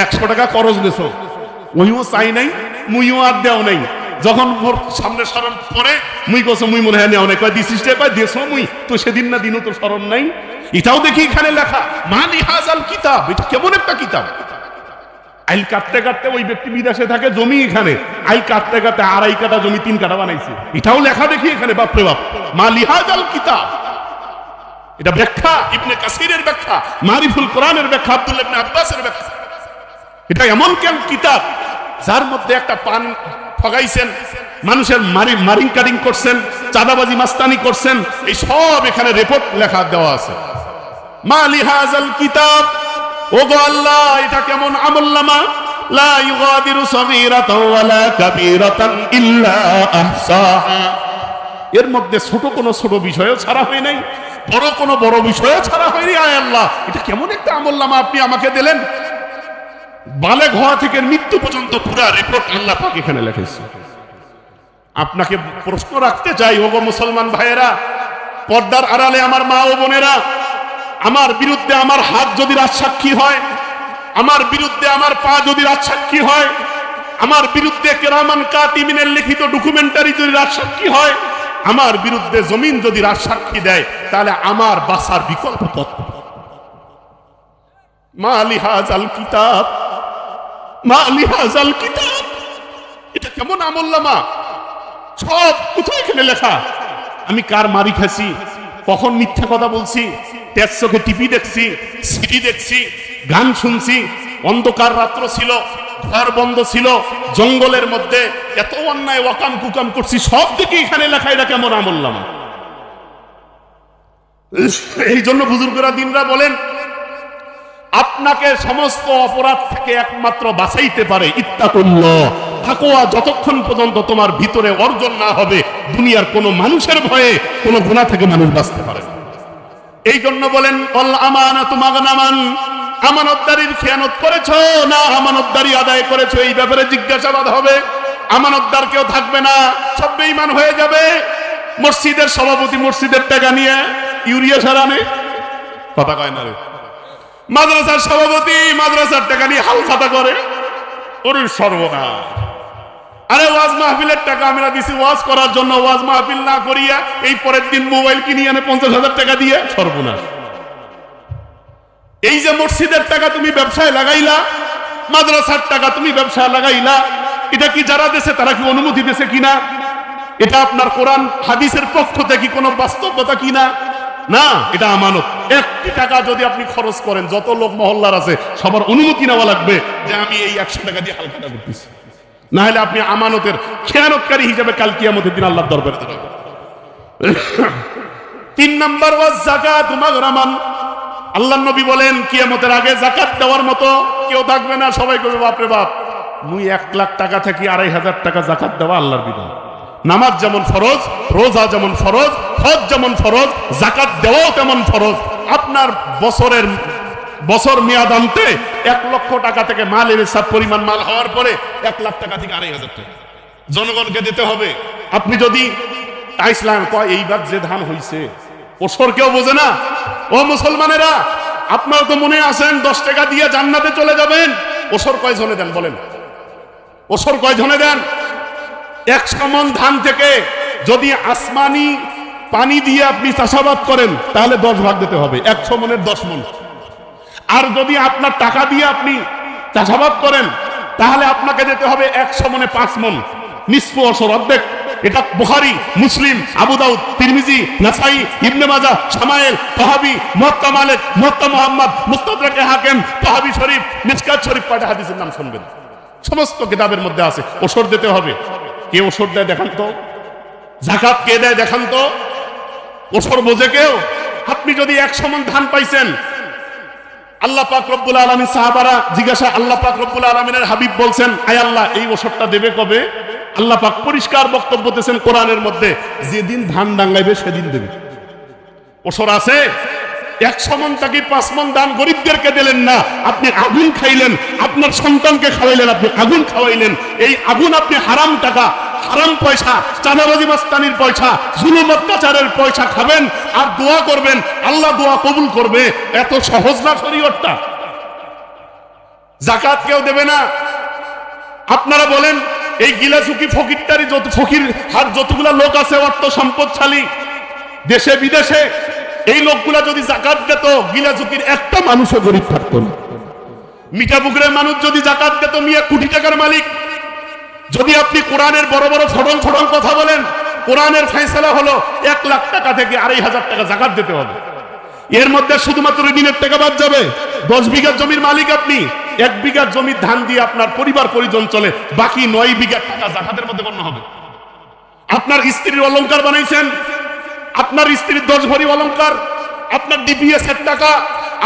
100 টাকা খরচ দিছো, ওইও চাই নাই, মুইও আর দেও নাই। যখন মোর সামনে স্মরণ পড়ে মুই কছো মুই মনে হয় নেও নাই, কয় দিছিস রে, কয় দেছো মুই তো সেদিন না দিনও তো স্মরণ নাই। এটাও দেখি এখানে লেখা মানি হাজাল কিতাব, এটা কেমন একটা কিতাব। আইল কাটতে কাটতে ওই ব্যক্তি বিদেশে থাকে, জমি এখানে আইল কাটতে কাটতে 2.5 কাঠা জমি 3 কাঠা বানাইছে, এটাও লেখা দেখি এখানে। বাপরে বাপ, মালি হাজাল কিতাব। এটা ব্যাখ্যা ইবনে কাসিরের ব্যাখ্যা, মারিফুল কোরআনের ব্যাখ্যা, আব্দুল্লাহ ইবনে আব্বাসের ব্যাখ্যা। এটা এমন কেন কিতাব যার মধ্যে একটা পান ঠগাইছেন, মানুষের মারিং কাটিং করছেন, চাঁদাবাজি মাস্তানি করছেন, এই সব এখানে রিপোর্ট লেখা দেওয়া আছে। মালি হাজাল কিতাব, ওগো আল্লাহ এটা কেমন আমলনামা, লা ইউগাদিরু সগীরাতান ওয়ালা কাবীরাতান ইল্লা আহসাহা। এর মধ্যে ছোট কোনো ছোট বিষয়ও ছাড়া হয় নাই, বড় কোনো বড় বিষয়ও ছাড়া হয়নি। আয় আল্লাহ, এটা কেমন একটা আমলনামা আপনি আমাকে দিলেন। বালেগ হওয়া থেকে মৃত্যু পর্যন্ত পুরা রিপোর্ট আল্লাহ পাক এখানে লিখেছে। আপনাকে প্রশ্ন রাখতে চাই, ওগো মুসলমান ভাইয়েরা, পর্দার আড়ালে আমার মা ও বোনেরা, আমার বিরুদ্ধে আমার হাত যদি রাজসাক্ষী হয়, আমার বিরুদ্ধে আমার পা যদি রাজসাক্ষী হয়, আমার বিরুদ্ধে কেরামান কাতিমিনের লিখিত ডকুমেন্টারি যদি রাজসাক্ষী হয়, আমার বিরুদ্ধে জমিন যদি রাজসাক্ষী দেয়, তাহলে আমার বাঁচার বিকল্প পথ। মা লিহাজাল কিতাব, মা লিহাজাল কিতাব, এটা কেমন আমলনামা। সব কোথায় এখানে লেখা, আমি কার মারি খাইছি, কখন মিথ্যা কথা বলছি, তেজ চোখে টিভি দেখছি, সিডি দেখছি, গান শুনছি, অন্ধকার রাত্র ছিল, ঘর বন্ধ ছিল, জঙ্গলের মধ্যে এত অন্যায় ওয়াকাম কুকাম করছি, সব দিকে এখানে লেখা। এটা কেমন আমলনামা। এই জন্য বুজুর্গরা দিনরা বলেন, আপনাকে সমস্ত অপরাধ থেকে একমাত্র বাঁচাইতে পারে ইত্তাকুল্লাহ, তাকওয়া। যতক্ষণ পর্যন্ত তোমার ভিতরে অর্জন না হবে, দুনিয়ার কোনো মানুষের ভয়ে কোনো গুনাহ থেকে মানুষ বাঁচতে পারে না। এই জন্য বলেন, অল আমানাতু মাগনামান, আমানতদারির খেয়ানত করেছো না আমানতদারি আদায় করেছো, এই ব্যাপারে জিজ্ঞাসাবাদ হবে। আমানতদার কেউ থাকবে না, সব বেঈমান হয়ে যাবে। মসজিদের সভাপতি মসজিদের টাকা নিয়ে ইউরিয়া সারানে কথা কয় না রে। মাদ্রাসার সভাপতি মাদ্রাসার টাকা নিয়ে হাল খাতা করে, ওর সর্বনাশ। আরে ওয়াজ মাহফিলের টাকা আমরা দিছি ওয়াজ করার জন্য, ওয়াজ মাহফিল না করিয়া এই পরের দিন মোবাইল কিনে আনে 50,000 টাকা দিয়ে, সর্বনাশ। এই যে মসজিদের টাকা তুমি ব্যবসায় লাগাইলা, মাদ্রাসার টাকা তুমি ব্যবসায় লাগাইলা, এটা কি যারা দেশে তারা কি অনুমতি দিয়েছে কিনা? এটা আপনার কোরআন হাদিসের পক্ষ থেকে কোনো বাস্তবতা কিনা? না, এটা আমানত। একটি টাকা যদি আপনি খরচ করেন, যত লোক মহল্লার আছে সবার অনুমতি নেওয়া লাগবে যে আমি এই 100 টাকা দিয়ে হালকাটা করতেছি, না হলে আপনি আমানতের খেয়ানতকারী হিসেবে কাল কিয়ামতের দিন আল্লাহর দরবারে দাঁড়াবেন। 3 নাম্বার ওয়াজ যাকাত মাগরামান। আল্লাহর নবী বলেন, কিয়ামতের আগে যাকাত দেওয়ার মতো কেউ থাকবে না। সবাই কইবে বাপরে বাপ, মুই 1 লাখ টাকা থেকে 2,500 টাকা যাকাত দেওয়া আল্লাহর বিধান। নামাজ যেমন ফরজ, রোজা যেমন ফরজ, হজ যেমন ফরজ, যাকাত দেওয়াও তেমন ফরজ। আপনার বছর মেয়াদ আনতে 1 লক্ষ টাকা থেকে মালের হিসাব পরিমাণ মাল হওয়ার পরে 1 লাখ টাকা থেকে 2,500 টাকা জনগণকে দিতে হবে। আপনি যদি আইসলাম কয় এইবার যে ধান হইছে ওসর কেউ বোঝে না। ও মুসলমানেরা, আপনারা তো মনে আছেন 10 টাকা দিয়ে জান্নাতে চলে যাবেন। ওসর কয় জনে দেন বলেন, ওসর কয় জনে দেন? 100 মণ ধান থেকে যদি আসমানি পানি দিয়ে আপনি চাষাবাদ করেন তাহলে 10 ভাগ দিতে হবে, 100 মণের 10 মণ। আর যদি আপনার টাকা দিয়ে আপনি চাষাবাদ করেন তাহলে আপনাকে দিতে হবে 100 মণে 5 মণ, নিসফ অশর, অর্ধেক। এটা বুখারী, মুসলিম, আবু দাউদ, তিরমিজি, নাসাই, ইবনে মাজাহ, শামাইল, তাহাবি, মুওয়াত্তা মালিক, মুওয়াত্তা মুহাম্মদ, মুস্তাদরাকে হাকিম, তাহাবি শরীফ, মিশকাত শরীফ, কয়টা হাদিসের নাম শুনবেন, সমস্ত কিতাবের মধ্যে আছে। ওসর দিতে হবে। কে ওসর দেয় দেখান তো? যাকাত কে দেয় দেখান তো? ওসর বোঝে কেউ? আপনি যদি 100 মণ ধান পাইছেন, আল্লাহ পাক রব্বুল আলামিন, সাহাবারা জিজ্ঞাসা, আল্লাহ পাক রব্বুল আলামিনের হাবিব বলছেন, আয় আল্লাহ এই ওসরটা দেবে কবে? আল্লাহ পাক পরিষ্কার বক্তব্য দিয়েছেন কোরআনের মধ্যে, যেদিন ধান ডাঙ্গাইবে সেদিন দেবে। ওসর আছে? 100 মণ থেকে 5 মণ দান গরিবদেরকে দিলেন না, আপনি আগুন খাইলেন, আপনার সন্তানকে খাওয়াইলেন, আপনি আগুন খাওয়াইলেন। এই আগুন আপনি হারাম টাকা, হারাম পয়সা, চাঁদাবাজি মাস্তানির পয়সা, জুলুম অত্যাচারের পয়সা খাবেন আর দোয়া করবেন, আল্লাহ দোয়া কবুল করবে। এত সহজ না শরীয়তটা জাকাত কেউ দেবে না। আপনারা বলেন এই গিলাসুকি ফকিরটারি যত ফকির আর যতগুলা লোক আছে অর্থ সম্পদশালী দেশে বিদেশে, এই লোকগুলা যদি জাকাত দিত গিলাসুকির একটা মানুষও গরিব থাকতো না। মিঠাপুকুরের মানুষ যদি জাকাত দিত মিয়া কোটি টাকার মালিক। যদি আপনি কোরআনের বড় বড় ফটল ফটল কথা বলেন, কোরআনের ফয়সালা হলো 1 লাখ টাকা থেকে 2,500 টাকা জাকাত দিতে হবে। এর মধ্যে শুধুমাত্র ঋণের টাকা বাদ যাবে। 10 বিঘা জমির মালিক আপনি, 1 বিঘা জমির ধান দিয়ে আপনার পরিবার পরিজন চলে, বাকি 9 বিঘা টাকা জাকাতের মধ্যে গণ্য হবে। আপনার স্ত্রীর অলংকার বানাইছেন, আপনার স্ত্রীর 10 ভরি অলংকার, আপনার ডিপিএস এর টাকা,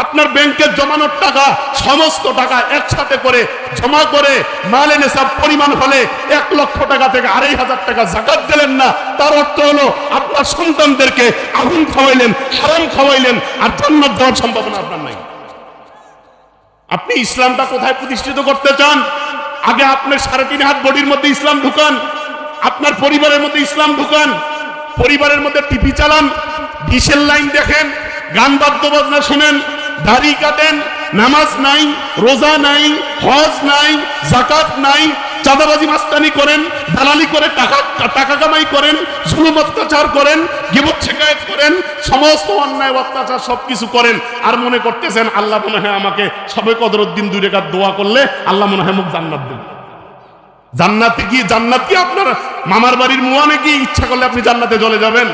আপনার ব্যাংকের জমানোর টাকা, সমস্ত টাকা একসাথে করে জমা করে মালে নেশাব পরিমাণ হলে 1 লক্ষ টাকা থেকে 2,500 টাকা জাকাত দিলেন না, তার অর্থ হলো আপনার সন্তানদেরকে আগুন খাওয়াইলেন, হারাম খাওয়াইলেন, আর জান্নাত দেওয়ার সম্ভাবনা আপনার নাই। আপনি ইসলামটা কোথায় প্রতিষ্ঠিত করতে চান? আগে আপনার 3.5 হাত বডির মধ্যে ইসলাম ঢুকান, আপনার পরিবারের মধ্যে ইসলাম ঢুকান। পরিবারের মধ্যে টিভি চালান, ডিশের লাইন দেখেন, গান বাদ্য বাজনা শুনেন, দাড়ি কাটেন, নামাজ নাই, রোজা নাই, হজ নাই, জাকাত নাই, চাঁদাবাজি মাস্তানি করেন, দালালি করে টাকা কামাই করেন, জুলুম অত্যাচার করেন, গীবত শিকায়েত করেন, সমস্ত অন্যায় অত্যাচার সবকিছু করেন, আর মনে করতেছেন আল্লাহ মনে হয় আমাকে সবে কদরের দিন 2 রাকাত দোয়া করলে আল্লাহ মনে হয় মুখ জান্নাত দেবে। জান্নাতে কি, জান্নাত কি আপনার মামার বাড়ির মুয়া নাকি? ইচ্ছা করলে আপনি জান্নাতে চলে যাবেন।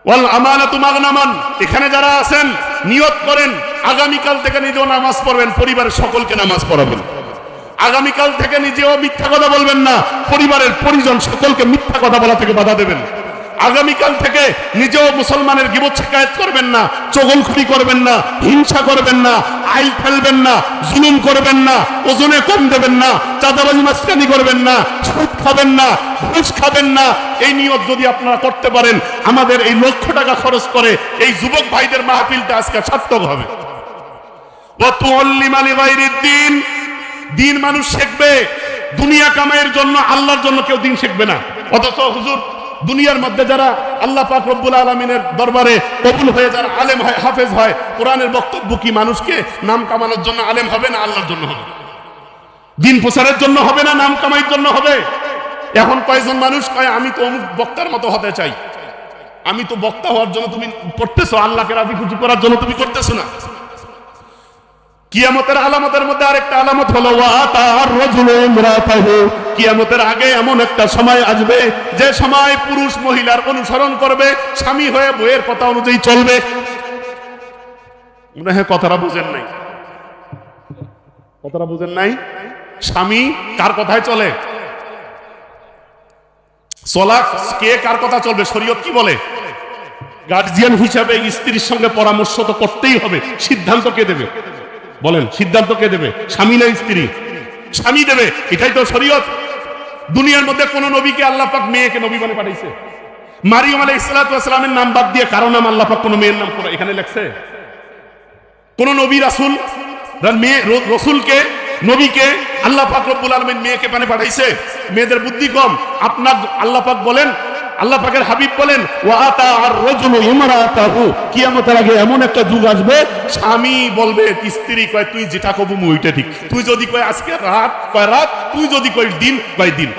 ওয়াল আমানাতু মাগনামান, এখানে যারা আছেন নিয়ত করেন আগামীকাল থেকে নিজেও নামাজ পড়বেন, পরিবারের সকলকে নামাজ পড়াবেন। আগামীকাল থেকে নিজেও মিথ্যা কথা বলবেন না, পরিবারের পরিজন সকলকে মিথ্যা কথা বলা থেকে বাধা দেবেন। আগামীকাল থেকে নিজেও মুসলমানের গীবত শিকায়েত করবেন না, চগলখুরি করবেন না, হিংসা করবেন না, আইল ফেলবেন না, জুলুম করবেন না, ওজনে কম দেবেন না, চাঁদাবাজি মাস্তানি করবেন না, সুদ খাবেন না, ঘুষ খাবেন না। এই নিয়ত যদি আপনারা করতে পারেন, আমাদের এই লক্ষ টাকা খরচ করে এই যুবক ভাইদের মাহফিলটা আজকে সার্থক হবে। দিন মানুষ শিখবে, দুনিয়া কামাইয়ের জন্য, আল্লাহর জন্য কেউ দিন শিখবে না। অথচ হুজুর দুনিয়ার মধ্যে যারা আল্লাহ পাক রব্বুল আলামিনের দরবারে কবুল হয়ে যারা আলেম হয়, হাফেজ হয়, কোরআনের বক্তব্য কি মানুষকে নাম কামানোর জন্য আলেম হবে না আল্লাহর জন্য হবে? দিন প্রচারের জন্য হবে না নাম কামাইয়ের জন্য হবে? এখন কয়েকজন মানুষ কয় আমি তো অমুক বক্তার মতো হতে চাই। আমি তো বক্তা হওয়ার জন্য তুমি করতেছো, আল্লাহকে রাজি খুশি করার জন্য তুমি করতেছো না। কিয়ামতের আলামতের মধ্যে আরেকটা আলামত হলো ওয়াতার রাজুলু ইমরাতাহু, কিয়ামতের আগে এমন একটা সময় আসবে যে সময় পুরুষ মহিলার অনুসরণ করবে, স্বামী হয়ে বইয়ের কথা অনুযায়ী চলবে। মনে হয় কথাটা বুঝেন নাই, কথাটা বুঝেন নাই। স্বামী কার কথায় চলে? চলা কে কার কথা চলবে? শরীয়ত কি বলে? গার্জিয়ান হিসাবে স্ত্রীর সঙ্গে পরামর্শ তো করতেই হবে। সিদ্ধান্ত কে দেবে বলেন? সিদ্ধান্ত কে দেবে? স্বামী না স্ত্রী? স্বামী দেবে, এটাই তো শরীয়ত। দুনিয়ার মধ্যে কোন নবীকে আল্লাহ পাক মেয়েকে নবী বলে পাঠাইছে? মারিয়ম আলাইহিস সালাতু ওয়াস সালামের নাম বাদ দিয়ে কারো নাম আল্লাহ পাক কোন মেয়ের নাম এখানে লেখছে? কোন নবী রাসূল মেয়ে রসুলকে নবীকে আল্লাহ পাক রব্বুল আলামিন মেয়েকে পাঠাইছে? মেয়েদের বুদ্ধি কম। আপনার আল্লাহ পাক বলেন, আল্লাহ পাকের হাবিব বলেন ওয়াতা আর রাজুলু ইমরাতাহু, কিয়ামতের আগে এমন একটা যুগ আসবে স্বামী বলবে স্ত্রী কয় তুই যেটা কব ওইটা ঠিক, তুই যদি কয় আজকে রাত কয় রাত, তুই যদি কয় দিন কয় দিন।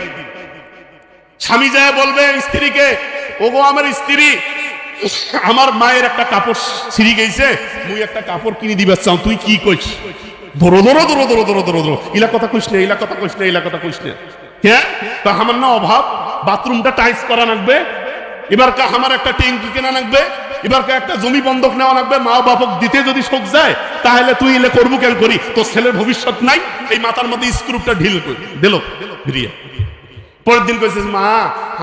স্বামী যায় বলবে স্ত্রীকে ওগো আমার স্ত্রী, আমার মায়ের একটা কাপড় ছিঁড়ি গেছে, মুই একটা কাপড় কিনে দিবে চাও, তুই কি কইস? ধরো ধরো ধরো ধরো ধরো ধরো ধরো, ইলা কথা কইস না, ইলা কথা কইস না, ইলা কথা কইস না। হ্যাঁ তা আমার না অভাব, বাথরুমটা টাইলস করা লাগবে, এবার কা আমার একটা ট্যাঙ্কি কেনা লাগবে, এবার কা একটা জমি বন্ধক নেওয়া লাগবে, মা বাপক দিতে যদি শোক যায় তাহলে তুই এলে করবো কেন করি? তোর ছেলের ভবিষ্যৎ নাই, এই মাথার মধ্যে স্ক্রুপটা ঢিল দিল ভিড়িয়ে। পরের দিন কইছিস মা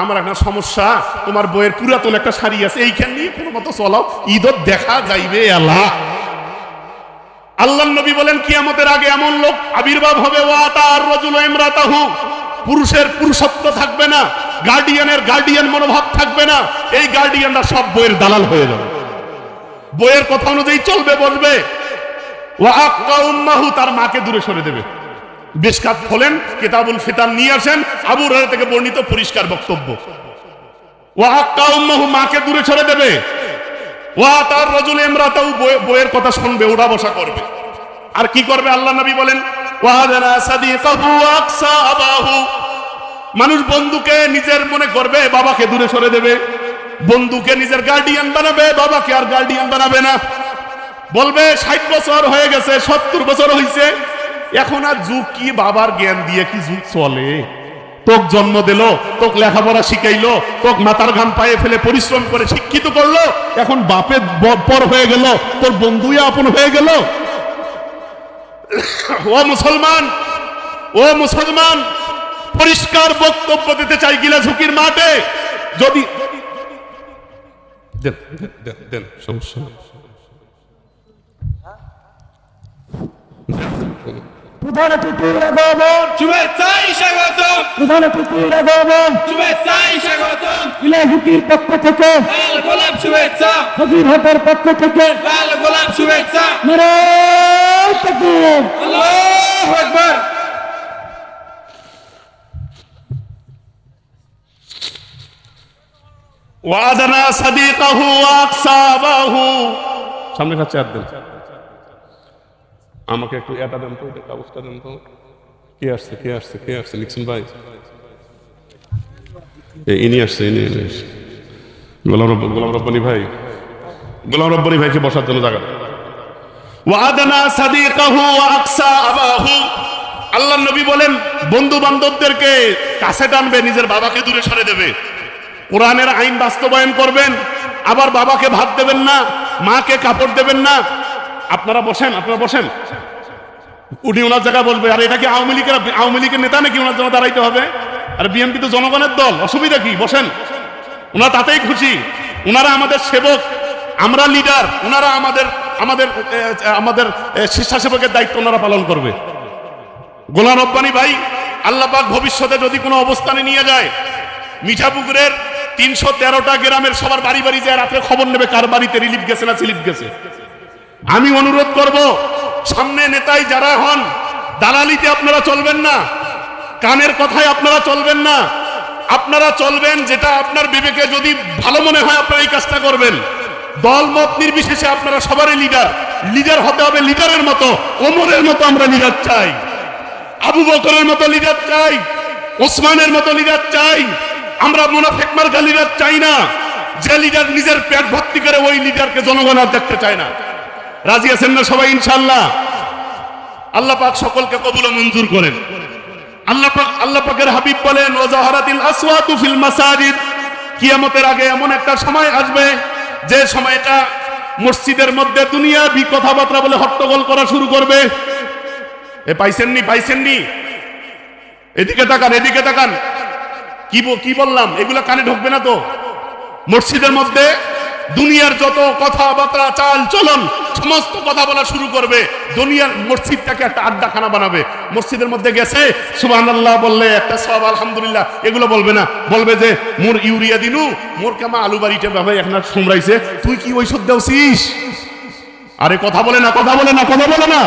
আমার একটা সমস্যা, তোমার বইয়ের পুরাতন একটা শাড়ি আছে, এইখান নিয়ে কোনো মতো চলাও, ঈদত দেখা যাইবে। আল্লাহ আল্লাহ নবী বলেন কিয়ামতের আগে এমন লোক আবির্ভাব হবে ওয়াতা আর রাজুলু ইমরাতাহু, পুরুষের পুরুষত্ব থাকবে না, গার্ডিয়ানের গার্ডিয়ান মনোভাব থাকবে না, এই গার্ডিয়ানরা সব বইয়ের দালাল হয়ে যাবে, বইয়ের কথা অনুযায়ী চলবে বলবে। ওয়া আক্কা উম্মাহু, তার মাকে দূরে সরে দেবে। বেশকাত খোলেন, কিতাবুল ফিতান নিয়ে আসেন, আবু হুরায়রা থেকে বর্ণিত পরিষ্কার বক্তব্য। ওয়া আক্কা উম্মাহু, মাকে দূরে সরে দেবে। ওয়া তার রাজুল ইমরাতাহু, বইয়ের কথা শুনবে, ওঠা বসা করবে। আর কি করবে আল্লাহ নবী বলেন ওয়াদানা সাদিকাহু আকসা আবাহু, মানুষ বন্ধুকে নিজের মনে করবে, বাবাকে দূরে সরে দেবে, বন্ধুকে নিজের গার্ডিয়ান বানাবে, বাবাকে আর গার্ডিয়ান বানাবে না। বলবে 60 বছর হয়ে গেছে, 70 বছর হয়েছে, এখন আর যুগ কি, বাবার জ্ঞান দিয়ে কি যুগ চলে? তোক জন্ম দিল, তোক লেখাপড়া শিখাইলো, তোক মাথার ঘাম পায়ে ফেলে পরিশ্রম করে শিক্ষিত করলো, এখন বাপে পর হয়ে গেল, তোর বন্ধুই আপন হয়ে গেল। ও মুসলমান, ও মুসলমান, পরিষ্কার বক্তব্য দিতে চাই গিলা ঝুঁকির মাঠে। যদি দেন সমস্যা প্রধান অতিথির আগমন, শুভেচ্ছাই স্বাগতম, প্রধান অতিথির আগমন, শুভেচ্ছাই স্বাগতম, ইলাহির পক্ষ থেকে, লাল গোলাপ শুভেচ্ছা, ফকিরহাটের পক্ষ থেকে লাল গোলাপ শুভেচ্ছা, নারায়ে তাকবীর, আল্লাহু আকবার। ওয়াদানা সাদিকাহু আকসা আবাহু। সামনে কাছে আর দেন, আমাকে একটু এটা দেন তো, কাগজটা দেন তো। কে আসছে, কে আসছে, কে আসছে? লিখছেন ভাই, ইনি আসছে, ইনি আসছে। গোলাম রব্বানী ভাই, গোলাম রব্বানী ভাইকে বসার জন্য জায়গা। ওয়াদানা সাদিকাহু আকসা আবাহু, আল্লাহ নবী বলেন বন্ধু বান্ধবদেরকে কাছে টানবে, নিজের বাবাকে দূরে সরে দেবে। কোরআনের আইন বাস্তবায়ন করবেন, আবার বাবাকে ভাত দেবেন না, মাকে কাপড় দেবেন না। আপনারা বসেন, আপনারা বসেন, উনি ওনার জায়গায় বসবে। আর এটা কি আওয়ামী লীগের নেতা নাকি ওনার জন্য দাঁড়াইতে হবে? আর বিএনপি তো জনগণের দল, অসুবিধা কি? বসেন, ওনারা তাতেই খুশি। ওনারা আমাদের সেবক, আমরা লিডার, ওনারা আমাদের আমাদের আমাদের স্বেচ্ছাসেবকের দায়িত্ব ওনারা পালন করবে। গোলাম রব্বানী ভাই, আল্লাহ পাক ভবিষ্যতে যদি কোনো অবস্থানে নিয়ে যায়, মিঠাপুকুরের 313টা গ্রামের সবার বাড়ি বাড়ি যায় রাত্রে খবর নেবে কার বাড়িতে রিলিফ গেছে না স্লিপ গেছে। আমি অনুরোধ করব, সামনে নেতাই যারা হন, দালালিতে আপনারা চলবেন না, কানের কথায় আপনারা চলবেন না। আপনারা চলবেন যেটা আপনার বিবেকে যদি ভালো মনে হয়, আপনারা এই কাজটা করবেন। দল মত নির্বিশেষে আপনারা সবারই লিডার, লিডার হতে হবে লিডারের মতো। ওমরের মতো আমরা লিডার চাই, আবু বকরের মতো লিডার চাই, ওসমানের মতো লিডার চাই। আমরা মুনাফিক মার্কা লিডার চাই না, যে লিডার নিজের পেট ভর্তি করে ওই লিডারকে জনগণ আর দেখতে চায় না। রাজি আছেন না সবাই ইনশাআল্লাহ? আল্লাহ পাক সকলকে কবুল ও মঞ্জুর করেন। আল্লাহ পাকের হাবিব বলেন ওয়াজাহারাতিল আসওয়াতু ফিল মাসাজিদ, কিয়ামতের আগে এমন একটা সময় আসবে যে সময়টা মসজিদের মধ্যে দুনিয়াবি কথাবার্তা বলে হট্টগোল করা শুরু করবে। এ পাইছেননি, পাইছেননি? এদিকে তাকান, এদিকে তাকান। কি বললাম? এগুলো কানে ঢুকবে না তো? মসজিদের মধ্যে দুনিয়ার যত কথাবার্তা, চাল চলন, সমস্ত কথা বলা শুরু করবে। দুনিয়ার মসজিদটাকে একটা আড্ডাখানা বানাবে। মসজিদের মধ্যে গেছে সুবহানাল্লাহ বললে একটা সব, আলহামদুলিল্লাহ এগুলো বলবে না, বলবে যে মোর ইউরিয়া দিনু, মোর কামা আলু বাড়িটা ভাই এখন সুমরাইছে, তুই কি ঔষধ দেওছিস? আরে কথা বলে না, কথা বলে না, কথা বলে না।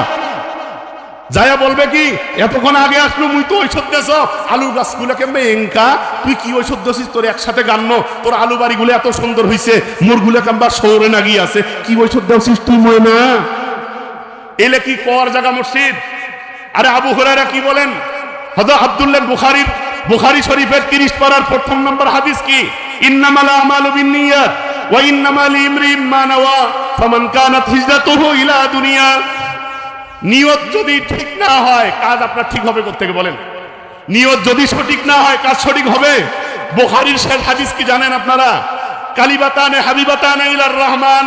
যায়া বলবে কি, এতক্ষণ আগে আসলো মুই তো ঔষধ দেছ, আলু গাছগুলো কেমবে এঙ্কা, তুই কি ঔষধ দিছিস? তোর একসাথে গান্ন, তোর আলু বাড়িগুলো এত সুন্দর হইছে, মোরগুলো কেমবা সৌরে না গিয়ে আছে, কি ঔষধ দেছিস তুই? মই না এলে কি কর জায়গা মসজিদ? আরে আবু হুরায়রা কি বলেন? হযরত আব্দুল্লাহ বুখারী শরীফের 30 পারার প্রথম নম্বর হাদিস কি? ইন্নামাল আমালু বিন্নিয়াত ওয়া ইন্নামা লিমরিইম মা নাওয়া ফামান কানাত হিজরাতুহু ইলা দুনিয়া। নিয়ত যদি ঠিক না হয়, কাজ আপনার ঠিক হবে কোত্থেকে বলেন? নিয়ত যদি সঠিক না হয়, কাজ সঠিক হবে? বুখারীর শেষ হাদিস কি জানেন আপনারা? কালিমাতানে হাবিবাতানে ইলার রহমান,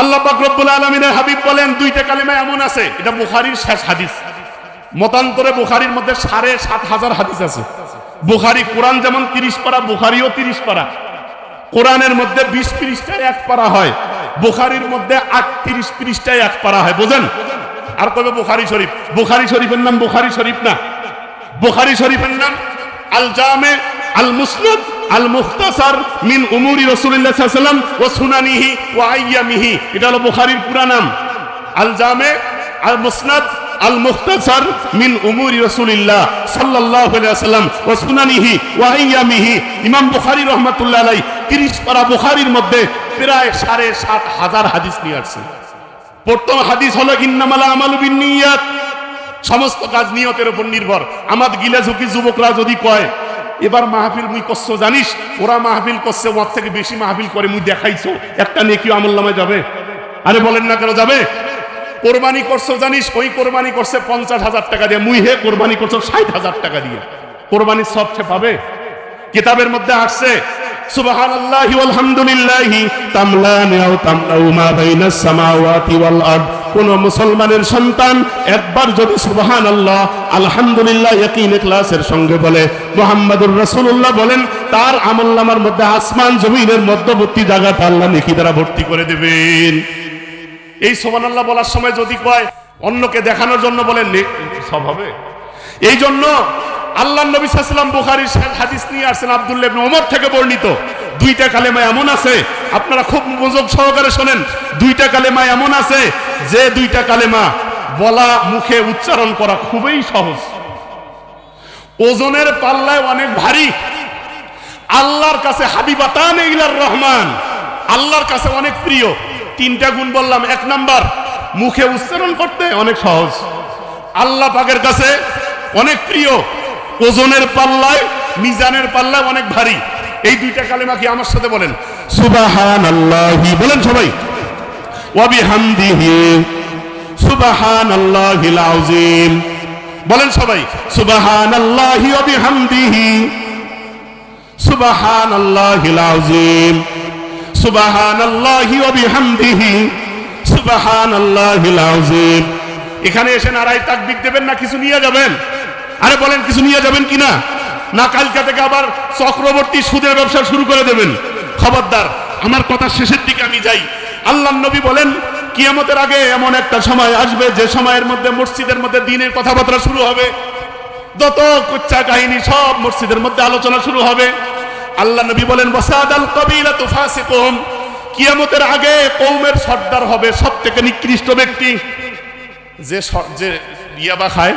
আল্লাহ পাক রব্বুল আলামিনের হাবিব বলেন দুইটা কালিমা এমন আছে, এটা বুখারীর শেষ হাদিস। মতান্তরে বুখারীর মধ্যে 7,500 হাদিস আছে। বুখারী কোরআন যেমন 30 পারা, বুখারীও 30 পারা। কোরআনের মধ্যে 20 পৃষ্ঠায় এক পারা হয়, বুখারীর মধ্যে 38 পৃষ্ঠায় এক পারা হয়। বুঝেন? আর কবে বুখারী শরীফ? বুখারী শরীফের নাম বুখারী শরীফ না, বুখারী শরীফের নাম আল জামে আল মুসনাদ আল মুখতাসার মিন উমুরি রাসূলুল্লাহ সাল্লাল্লাহু আলাইহি ওয়াসাল্লাম ওয়া সুনানিহি ওয়া আইয়ামিহি। এটা হলো বুখারীর পুরা নাম, আল জামে আল মুসনাদ আল মুখতাসার মিন উমুরি রাসূলুল্লাহ সাল্লাল্লাহু আলাইহি ওয়াসাল্লাম ওয়া সুনানিহি ওয়া আইয়ামিহি। ইমাম বুখারী রাহমাতুল্লাহ আলাইহি 30 পারা বুখারীর মধ্যে প্রায় 7,500 হাদিস নিয়ে আসছেন। প্রথম হাদিস হলো ইন্নামাল আমালু বিন্নিয়াত, সমস্ত কাজ নিয়তের উপর নির্ভর। আমার গিলা ঝুঁকি যুবকরা যদি কয় এবার মাহফিল মুই করছো জানিস, ওরা মাহফিল করছে ওর থেকে বেশি মাহফিল করে মুই দেখাইছো, একটা নেকি আমলনামায় যাবে? আরে বলেন না কেন যাবে? কোরবানি করছো জানিস, ওই কোরবানি করছে 50,000 টাকা দিয়ে, মুই হে কোরবানি করছো 60,000 টাকা দিয়ে, কোরবানির সব সে পাবে? কিতাবের মধ্যে আসছে সুবহানাল্লাহি ওয়াল হামদুলিল্লাহি তামলানি আও তামলাউ মা বাইনাস সামাওয়াতি ওয়াল আরদ। কোন মুসলমানের সন্তান একবার যদি সুবহানাল্লাহ আলহামদুলিল্লাহ ইয়াকিন ইখলাসের সঙ্গে বলে, মুহাম্মাদুর রাসূলুল্লাহ বলেন, তার আমলনামার মধ্যে আসমান জমিনের মধ্যবর্তী জায়গাটা আল্লাহ নেকি দ্বারা ভর্তি করে দেবেন। এই সুবহানাল্লাহ বলার সময় যদি কয় অন্যকে দেখানোর জন্য বলেন সব হবে। এই জন্য আল্লাহর নবী সাল্লাল্লাহু আলাইহি ওয়াসাল্লাম বুখারীর হাদিস নিয়ে আসেন, আব্দুল্লাহ ইবনে ওমর থেকে বর্ণিত, দুইটা কালেমা এমন আছে, আপনারা খুব মনোযোগ সহকারে শোনেন, দুইটা কালেমা এমন আছে যে দুইটা কালেমা বলা মুখে উচ্চারণ করা খুবই সহজ, ওজনের পাল্লায় অনেক ভারী, আল্লাহর কাছে হাবিবাতান ইলার রহমান, আল্লাহর কাছে অনেক প্রিয়। তিনটা গুণ বললাম। এক নাম্বার, মুখে উচ্চারণ করতে অনেক সহজ, আল্লাহ পাকের কাছে অনেক প্রিয়, ওজনের পাল্লায় মিজানের পাল্লায় অনেক ভারী। এই দুইটা কালেমা কি আমার সাথে বলেন? সুবহানাল্লাহি বলেন সবাই, ওয়া বিহামদিহি সুবহানাল্লাহিল আযীম বলেন সবাই, সুবহানাল্লাহি ওয়া বিহামদিহি সুবহানাল্লাহিল আযীম সুবহানাল্লাহি ওয়া বিহামদিহি সুবহানাল্লাহিল আযীম। এখানে এসে নারায়ে তাকবীর দেবেন না কিছু নিয়ে যাবেন? আরে বলেন কিছু নিয়ে যাবেন কিনা? না কালকা থেকে আবার চক্রবর্তী সুদের ব্যবসা শুরু করে দেবেন? খবরদার, আমার কথা শেষের দিকে আমি যাই। আল্লাহর নবী বলেন কিয়ামতের আগে এমন একটা সময় আসবে যে সময়ের মধ্যে মসজিদের মধ্যে দ্বীনের কথাবার্তা শুরু হবে, যত কুচ্চা কাহিনী সব মসজিদের মধ্যে আলোচনা শুরু হবে। আল্লাহ নবী বলেন ওয়াসাদাল কবিলাতু ফাসিকুম, কিয়ামতের আগে কওমের সর্দার হবে সবথেকে নিকৃষ্ট ব্যক্তি, যে ইয়াবা খায়,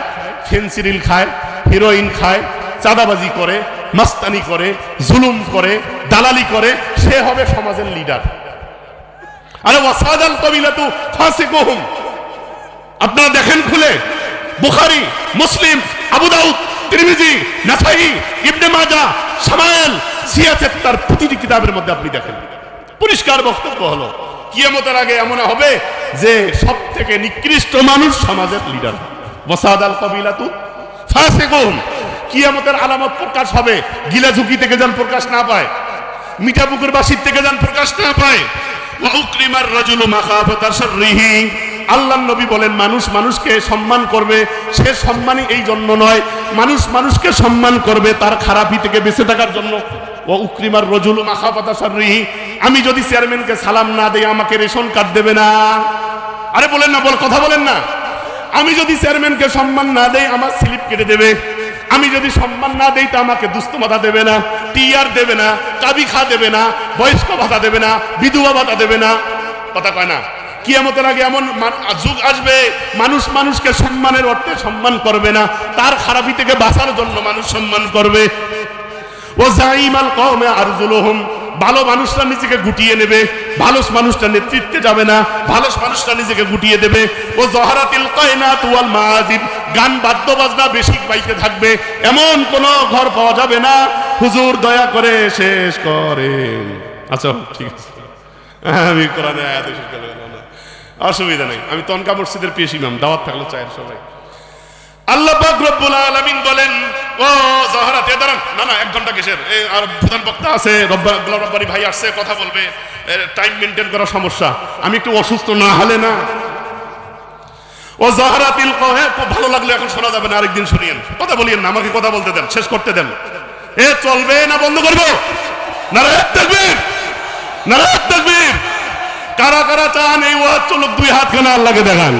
ফেন্সিডিল খায়, হিরোইন খায়, চাঁদাবাজি করে, মাস্তানি করে, জুলুম করে, দালালি করে, সে হবে সমাজের লিডার। আরে ওয়াসাদাল কবিলাতু ফাসিকুম, আপনারা দেখেন খুলে বুখারী, মুসলিম, আবু দাউদ, তিরমিজি, নাসাই, ইবনে মাজাহ, শামাইল, সিয়াসত, তার প্রতিটি কিতাবের মধ্যে আপনি দেখেন পরিষ্কার বক্তব্য হলো কিয়ামতের আগে এমন হবে যে সবথেকে নিকৃষ্ট মানুষ সমাজের লিডার। ওয়াসাদাল কবিলাতু ফাসিকুম, কিয়ামতের আলামত প্রকাশ হবে, গিলা ঝুঁকি থেকে যেন প্রকাশ না পায়, মিঠাপুকুর বাসির থেকে যেন প্রকাশ না পায়। ওয়া উকরিমার রাজুলু মাখাফাতা শাররিহি, আল্লাহর নবী বলেন মানুষ মানুষকে সম্মান করবে, সে সম্মানই এই জন্য নয়, মানুষ মানুষকে সম্মান করবে তার খারাপি থেকে বেঁচে থাকার জন্য। ওয়া উকরিমার রাজুলু মাখাফাতা শাররিহি, আমি যদি চেয়ারম্যানকে সালাম না দেই আমাকে রেশন কার্ড দেবে না। আরে বলেন না, কথা বলেন না। আমি যদি চেয়ারম্যানকে সম্মান না দেই আমার স্লিপ কেটে দেবে, আমি যদি সম্মান না দেই তো আমাকে দুস্থ ভাতা দেবে না, টিআর দেবে না, কাবি খা দেবে না, বয়স্ক ভাতা দেবে না, বিধবা ভাতা দেবে না। কথা কয় না? কিয়ামতের আগে এমন যুগ আসবে মানুষ মানুষকে সম্মানের অর্থে সম্মান করবে না, তার খারাপি থেকে বাঁচার জন্য মানুষ সম্মান করবে। ও জাইমাল কওমে আরজুলুহুম, ভালো মানুষরা নিজেকে গুটিয়ে নেবে, ভালো মানুষটা নেতৃত্বে যাবে না, ভালো মানুষটা নিজেকে গুটিয়ে দেবে। ও জহরাতিল কায়নাত ওয়াল মাআজিব, গান বাদ্য বাজনা বেশি বাইতে থাকবে, এমন কোন ঘর পাওয়া যাবে না। হুজুর দয়া করে শেষ করেন। আচ্ছা ঠিক আছে, আমি কোরআনে আয়াত শেষ করে দিলাম, অসুবিধা নেই। আমি তনকা মসজিদের পেশ ইমাম, দাওয়াত থাকলো চায়ের সবাই। আল্লাহ পাক রব্বুল আলামিন বলেন ও জহরাত, দাঁড়ান না না, 1 ঘন্টা কিসের, আর প্রধান বক্তা আছে, রব্বানি ভাই আসছে, কথা বলবে, টাইম মেনটেন করা সমস্যা, আমি একটু অসুস্থ না হলে না। ও জহরাতিল কওমে, খুব ভালো লাগলো, এখন শোনা যাবে না, আরেকদিন শুনিয়েন, কথা বলিয়েন না, আমাকে কথা বলতে দেন, শেষ করতে দেন। চলবে না বন্ধ করবো? নারায়ে তাকবীর, নারায়ে তাকবীর। কারা কারা চান এই ওয়াজ চলুক? 2 হাত খানা আল্লাহকে দেখান।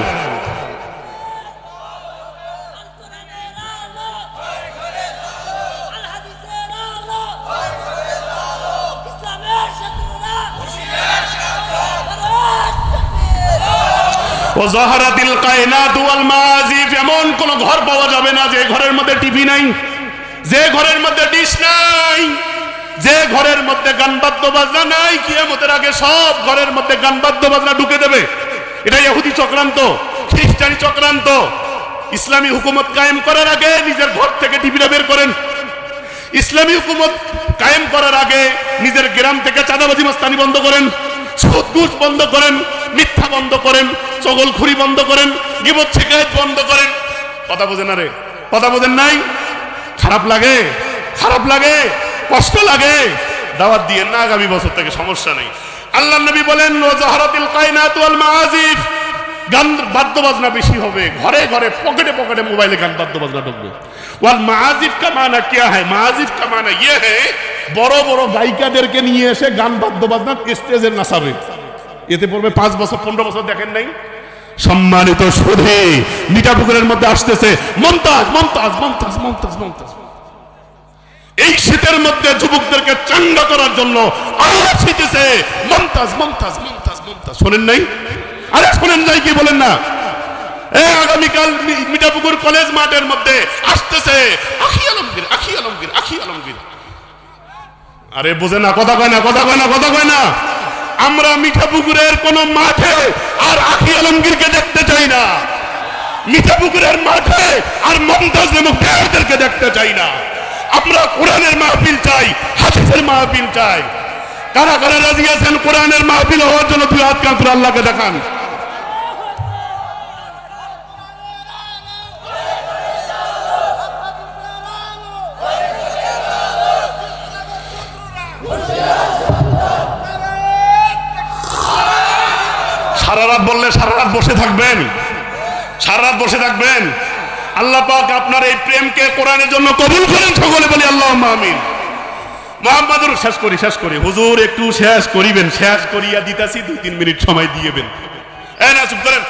ও জহরাতিল কায়নাত ওয়াল মাআজিব, এমন কোন ঘর পাওয়া যাবে না যে ঘরের মধ্যে টিভি নাই, যে ঘরের মধ্যে ডিশ নাই, যে ঘরের মধ্যে গান বাদ্য বাজনা নাই। কিয়ামতের আগে সব ঘরের মধ্যে গান বাদ্য বাজনা ঢুকে দেবে। এটা ইহুদি চক্রান্ত, খ্রিস্টানি চক্রান্ত। ইসলামী হুকুমত কায়েম করার আগে নিজের ঘর থেকে টিভিটা বের করেন। ইসলামী হুকুমত কায়েম করার আগে নিজের গ্রাম থেকে চাঁদাবাজি মাস্তানি বন্ধ করেন, সুদ ঘুষ বন্ধ করেন, মিথ্যা বন্ধ করেন, চগলখুরি বন্ধ করেন, গীবত শিকায়ত বন্ধ করেন। কথা বোঝেন না রে? কথা বোঝেন নাই? খারাপ লাগে, খারাপ লাগে, কষ্ট লাগে। দাওয়াত দিয়ে না আগামী বছর থেকে সমস্যা নেই। আল্লাহ নবী বলেন ওয়াজাহারাতিল কায়নাত ওয়াল মাআজিফ, গান বাদ্য বাজনা বেশি হবে, ঘরে ঘরে পকেটে পকেটে মোবাইলে গান বাদ্য বাজনা ঢুকবে। ওয়াল মাআজিফ কা মানা কিয়া है? মাআজিফ কা মানা ये है বড় বড় গায়িকাদেরকে নিয়ে এসে গান বাদ্য বাজনা স্টেজে নাচাবে। এতে পড়বে 5 বছর 15 বছর, দেখেন নাই? সম্মানিত সুধী, মিঠাপুকুরের মধ্যে আসতেছে মমতাজ মমতাজ মমতাজ মমতাজ মমতাজ। এই শীতের মধ্যে যুবকদেরকে চাঙ্গা করার জন্য আওয়াজ হইতেছে মমতাজ মমতাজ মমতাজ মমতাজ। শোনেন নাই? আরে শোনেন নাই কি বলেন না? আগামীকাল মিঠাপুকুর কলেজ মাঠের মধ্যে আসতেছে আখি আলমগীর, আখি আলমগীর, আখি আলমগীর। আরে বোঝে না, কথা কয় না, কথা কয় না, কথা কয় না। আমরা মিঠাপুকুরের কোন মাঠে আর আখি আলমগীরকে দেখতে চাই না। মিঠাপুকুরের মাঠে আর মমতাজ নামক প্লেয়ারদেরকে দেখতে চাই না। আমরা কোরআনের মাহফিল চাই, হাদিসের মাহফিল চাই। কারা কারা রাজি আছেন কোরআনের মাহফিল হওয়ার জন্য? দুই হাত কাঁধ করে আল্লাহকে দেখান। সারা রাত বললে সারা রাত বসে থাকবেন, সারা রাত বসে থাকবেন। আল্লাহ পাক আপনার এই প্রেমকে কোরআনের জন্য কবুল করেন। সকলে বলি আল্লাহুম্মা আমিন। মুহাম্মাদুর শেষ করি হুজুর, একটু শেষ করিবেন, শেষ করিয়া দিতাছি, 2-3 মিনিট সময় দিয়েবেন। এই না চুপ করেন,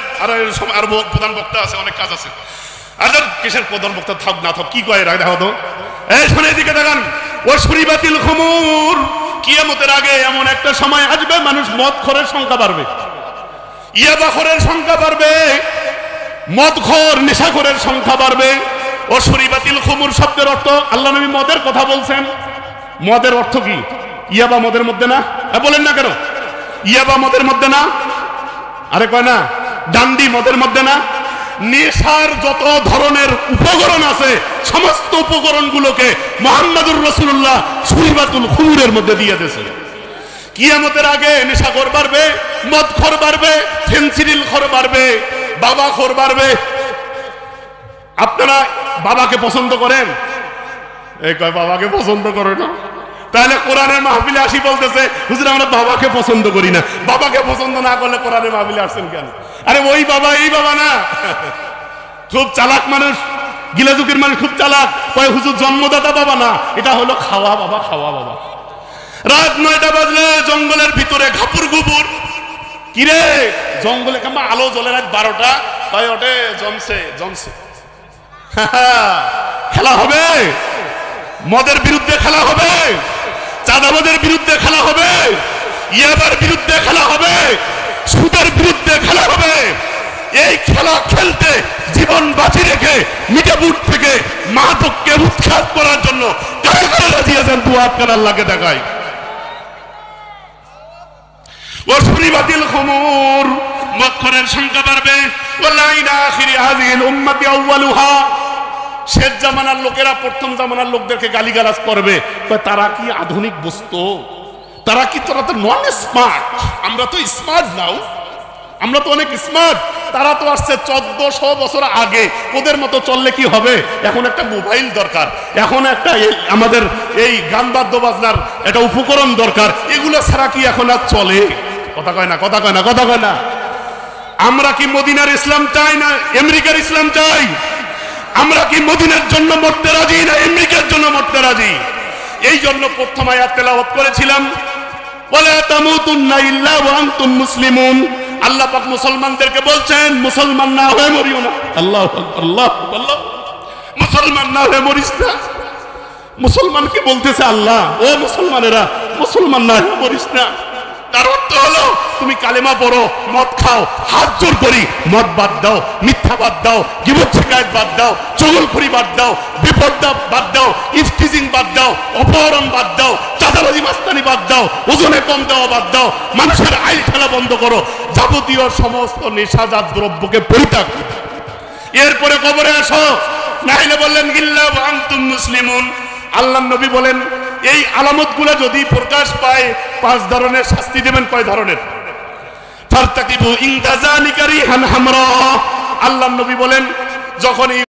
আর প্রধান বক্তা আছে, অনেক কাজ আছে। আদার কিসের প্রধান বক্তা থাক না থাক, কি কয় রাখ দেখো তো। এই শুনে দিকে দেখান। ও শুরিবাতিল খুমুর, কিয়ামতের আগে এমন একটা সময় আসবে মানুষ মদখোরের সংখ্যা বাড়বে, ইয়াবাখোরের সংখ্যা বাড়বে, মদখোর নেশাখোরের সংখ্যা বাড়বে। ও শুরিবাতিল খুমুর শব্দের অর্থ, আল্লাহ নবী মদের কথা বলছেন। মদের অর্থ কি? ইয়াবা মদের মধ্যে না? বলেন না কেন? ইয়াবা মদের মধ্যে না? আরে কয় না ডান্ডি মদের মধ্যে না? নেশার যত ধরনের উপকরণ আছে সমস্ত উপকরণগুলোকে মুহাম্মদুর রাসূলুল্লাহ শুরিবাতুল খুমুরের মধ্যে দিয়ে দিয়েছে। কিয়ামতের আগে নেশাখোর বাড়বে, মদখোর বাড়বে, ফেনসিডিল-খোর বাড়বে, বাবাখোর বাড়বে। আপনারা বাবাকে পছন্দ করেন? এই কয় বাবাকে পছন্দ করে না। তাহলে কোরআনের মাহফিলে আসি বলতেছে হুজুর আমরা বাবাকে পছন্দ করি না। বাবাকে পছন্দ না করলে কোরআনের মাহফিলে আসছেন কেন? আরে ওই বাবা এই বাবা না। খুব চালাক মানুষ, গিলাজুকের মানুষ খুব চালাক। কয় হুজুর জন্মদাতা বাবা না, এটা হলো খাওয়া বাবা, খাওয়া বাবা। রাত 9টা বাজলে জঙ্গলের ভিতরে ঘাপুর গুপুর, কিরে জঙ্গলে কেমন আলো জ্বলে, রাত 12টা কয় ওঠে জমছে জমছে। খেলা হবে, মদের বিরুদ্ধে খেলা হবে, চাঁদাবাজের বিরুদ্ধে খেলা হবে, ইয়াবার বিরুদ্ধে খেলা হবে, সুদের বিরুদ্ধে খেলা হবে। এই খেলা খেলতে জীবন বাঁচিয়ে রেখে মিঠাপুর থেকে মাদককে উৎখাত করার জন্য কারা কারা রাজি আছেন? দুয়া আপনার আল্লাহকে দেখায়। ও শুরিবাতিল খুমুর, মদখোরের সংখ্যা বাড়বে। ওয়ালাইনা আখিরি হাযিহিল উম্মতি আউয়ালুহা, শেষ জামানার লোকেরা প্রথম জামানার লোকদেরকে গালিগালাজ করবে। তারা কি আধুনিক বস্তু? তারা কি, তোরা তো নন স্মার্ট, আমরা তো স্মার্ট নাও, আমরা তো অনেক স্মার্ট। তারা তো আসছে 1400 বছর আগে, ওদের মতো চললে কি হবে? এখন একটা মোবাইল দরকার, এখন একটা আমাদের এই গান বাদ্য বাজনার একটা উপকরণ দরকার। এগুলো ছাড়া কি এখন আর চলে? কথা কয় না, কথা কয় না, কথা কয় না। আমরা কি মদিনার ইসলাম চাই না আমেরিকার ইসলাম চাই? আমরা কি মদিনার জন্য মরতে রাজি না আমেরিকার জন্য মরতে রাজি? এই জন্য প্রথম আয়াত তেলাওয়াত করেছিলাম, ওয়ালা তামুতুন্না ইল্লা ওয়া আনতুম মুসলিমুন। আল্লাহ পাক মুসলমানদেরকে বলছেন মুসলমান না হয়ে মরিও না। আল্লাহু আকবার, আল্লাহু আকবার। মুসলমান না হয়ে মরিস না। মুসলমানকে বলতেছে আল্লাহ, ও মুসলমানেরা মুসলমান না হয়ে মরিস না। তার অর্থ হলো তুমি কালেমা পড়ো, মদ খাও, হাত জোর করি মদ বাদ দাও, মিথ্যা বাদ দাও, গীবত শিকায়েত বাদ দাও, চগলখড়ি বাদ দাও, বিপদ বাদ দাও, ইফতিজিং বাদ দাও, অপহরণ বাদ দাও, চাঁদাবাজি মাস্তানি বাদ দাও, ওজনে কম দেওয়া বাদ দাও, মানুষের আইল খেলা বন্ধ করো, যাবতীয় সমস্ত নেশাজাত দ্রব্যকে পরিত্যাগ করো। এরপরে কবরে আসো। নাইলে বললেন ইল্লা আনতুম মুসলিমুন। আল্লাহর নবী বলেন এই আলামতগুলো যদি প্রকাশ পায় 5 ধরনের শাস্তি দেবেন। কয় ধরনের? ফারতাকিবু ইনদাজালিকা রিহান হামরা। আল্লাহর নবী বলেন যখন